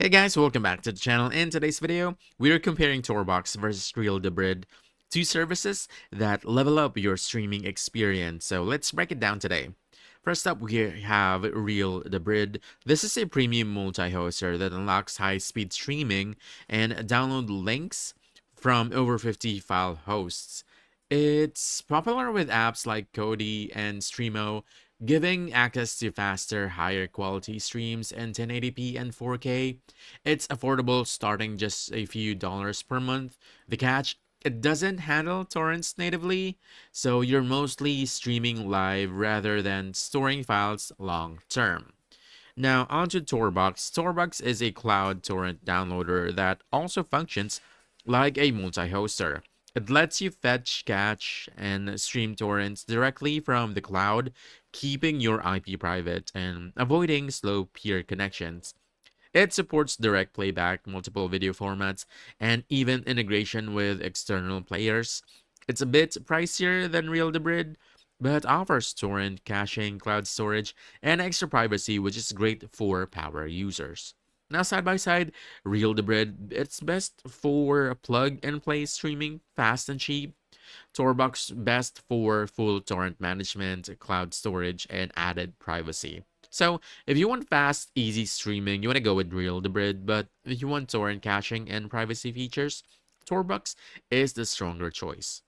Hey guys, welcome back to the channel. In today's video, we are comparing TorBox versus Real Debrid, two services that level up your streaming experience. So let's break it down today. First up, we have Real Debrid. This is a premium multi-hoster that unlocks high-speed streaming and download links from over 50 file hosts. It's popular with apps like Kodi and Streamo, giving access to faster, higher quality streams in 1080p and 4K. It's affordable, starting just a few dollars per month. The catch, it doesn't handle torrents natively, so you're mostly streaming live rather than storing files long term. Now, onto TorBox. TorBox is a cloud torrent downloader that also functions like a multi-hoster. It lets you fetch, cache, and stream torrents directly from the cloud, keeping your IP private and avoiding slow peer connections. It supports direct playback, multiple video formats, and even integration with external players. It's a bit pricier than Real Debrid, but offers torrent, caching, cloud storage, and extra privacy, which is great for power users. Now, side by side, Real Debrid, it's best for plug and play streaming, fast and cheap. TorBox best for full torrent management, cloud storage, and added privacy. So, if you want fast, easy streaming, you want to go with Real Debrid, but if you want torrent caching and privacy features, TorBox is the stronger choice.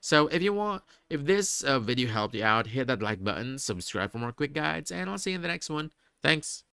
So, if this video helped you out, hit that like button, subscribe for more quick guides, and I'll see you in the next one. Thanks.